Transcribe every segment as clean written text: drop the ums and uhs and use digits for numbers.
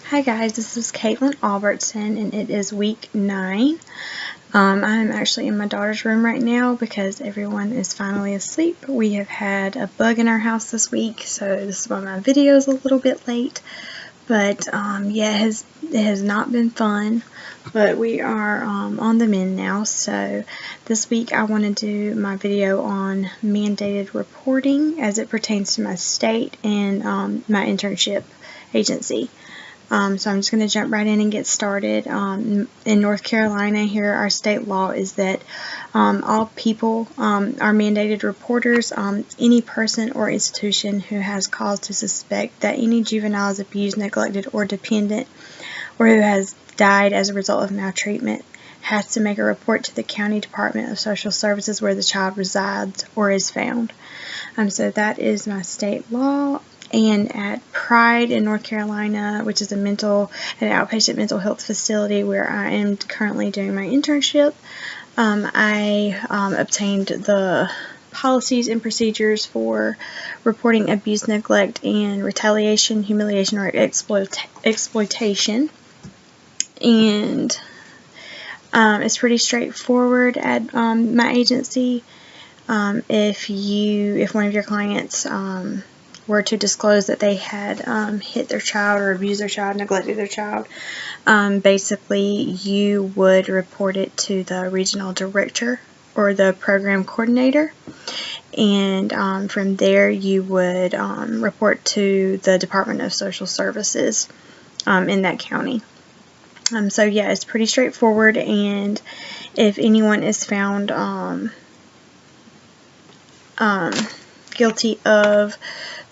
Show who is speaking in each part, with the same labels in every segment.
Speaker 1: Hi guys, this is Caitlin Albertson and it is week 9. I'm actually in my daughter's room right now because everyone is finally asleep. We have had a bug in our house this week, so this is why my video is a little bit late. But yeah, it has not been fun, but we are on the mend now. So this week I want to do my video on mandated reporting as it pertains to my state and my internship agency. So I'm just going to jump right in and get started. In North Carolina here, our state law is that all people are mandated reporters. Any person or institution who has cause to suspect that any juvenile is abused, neglected, or dependent, or who has died as a result of maltreatment has to make a report to the County Department of Social Services where the child resides or is found. So that is my state law. And at Pride in North Carolina, which is an outpatient mental health facility where I am currently doing my internship, I obtained the policies and procedures for reporting abuse, neglect, and retaliation, humiliation, or exploitation. And it's pretty straightforward at my agency. If one of your clients were to disclose that they had hit their child or abused their child, neglected their child, basically you would report it to the regional director or the program coordinator, and from there you would report to the Department of Social Services in that county. So yeah, it's pretty straightforward, and if anyone is found guilty of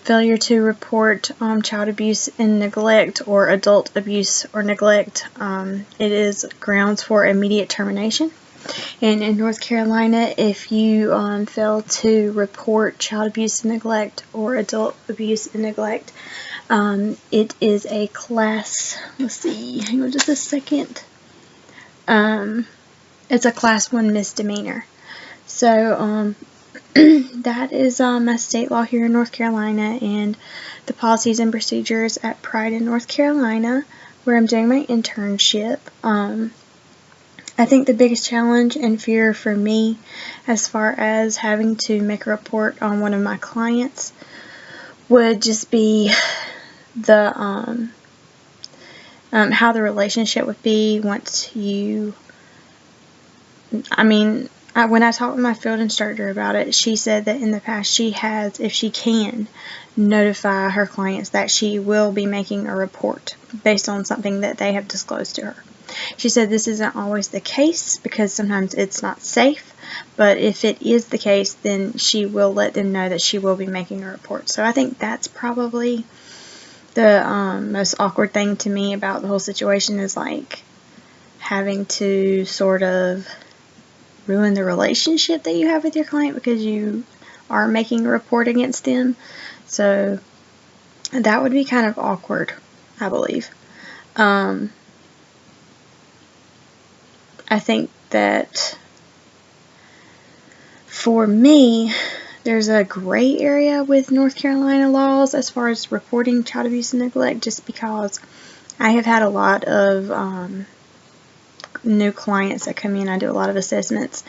Speaker 1: failure to report child abuse and neglect or adult abuse or neglect, it is grounds for immediate termination. And in North Carolina, if you fail to report child abuse and neglect or adult abuse and neglect, it is a class, let's see, hang on just a second. It's a class 1 misdemeanor. So that is my state law here in North Carolina, and the policies and procedures at Pride in North Carolina where I'm doing my internship. I think the biggest challenge and fear for me as far as having to make a report on one of my clients would just be the how the relationship would be once you, when I talked with my field instructor about it, she said that in the past she has, if she can, notify her clients that she will be making a report based on something that they have disclosed to her. She said this isn't always the case because sometimes it's not safe, but if it is the case, then she will let them know that she will be making a report. So I think that's probably the most awkward thing to me about the whole situation, is like having to sort of ruin the relationship that you have with your client because you are making a report against them. So that would be kind of awkward, I believe. I think that for me, there's a gray area with North Carolina laws as far as reporting child abuse and neglect, just because I have had a lot of new clients that come in. I do a lot of assessments,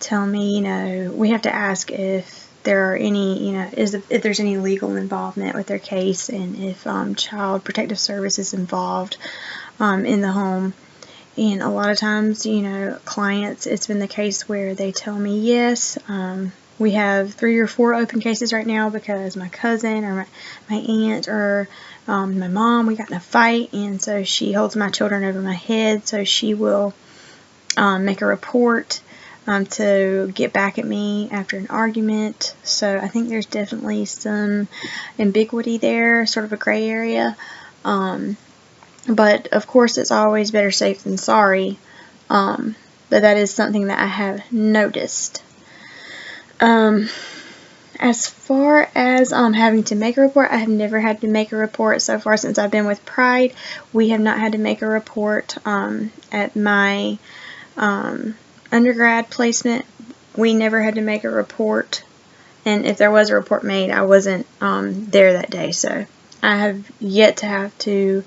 Speaker 1: tell me, we have to ask if there are any, if there's any legal involvement with their case, and if Child Protective Service is involved in the home. And a lot of times, clients, it's been the case where they tell me, yes, we have 3 or 4 open cases right now because my cousin or my aunt or my mom, we got in a fight, and so she holds my children over my head, so she will make a report to get back at me after an argument. So I think there's definitely some ambiguity there, sort of a gray area. But of course it's always better safe than sorry. But that is something that I have noticed. As far as having to make a report, I have never had to make a report so far since I've been with Pride. We have not had to make a report at my undergrad placement. We never had to make a report, and if there was a report made, I wasn't there that day, so I have yet to have to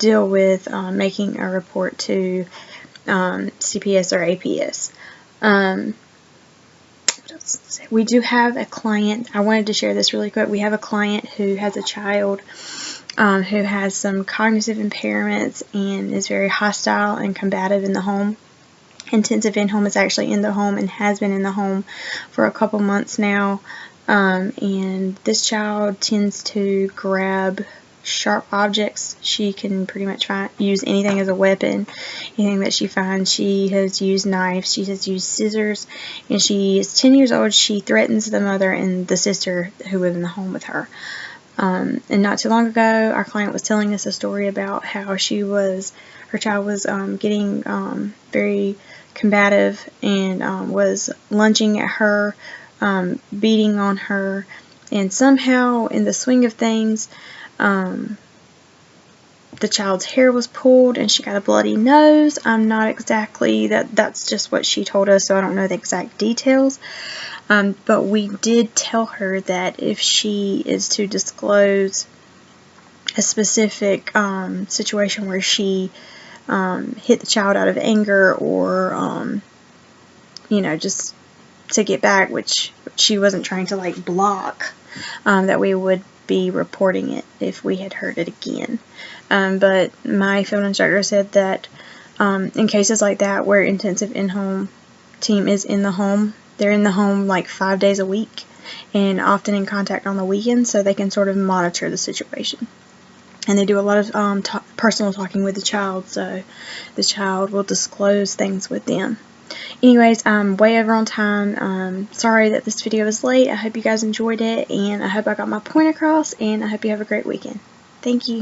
Speaker 1: deal with making a report to CPS or APS. We do have a client. I wanted to share this really quick. We have a client who has a child who has some cognitive impairments and is very hostile and combative in the home. Intensive in-home is actually in the home and has been in the home for a couple months now. And this child tends to grab sharp objects. She can pretty much use anything as a weapon, anything that she finds. She has used knives, she has used scissors, and she is 10 years old. She threatens the mother and the sister who live in the home with her. And not too long ago, our client was telling us a story about how her child was getting very combative and was lunging at her, beating on her, and somehow in the swing of things, the child's hair was pulled and she got a bloody nose. I'm not exactly, that's just what she told us, so I don't know the exact details. But we did tell her that if she is to disclose a specific situation where she hit the child out of anger or, you know, just to get back, which she wasn't trying to like block, that we would be reporting it if we had heard it again. But my field instructor said that in cases like that where intensive in-home team is in the home, they're in the home like 5 days a week and often in contact on the weekends, so they can sort of monitor the situation. And they do a lot of personal talking with the child, so the child will disclose things with them. Anyways, I'm way over on time. Sorry that this video is late. I hope you guys enjoyed it, and I hope I got my point across, and I hope you have a great weekend. Thank you.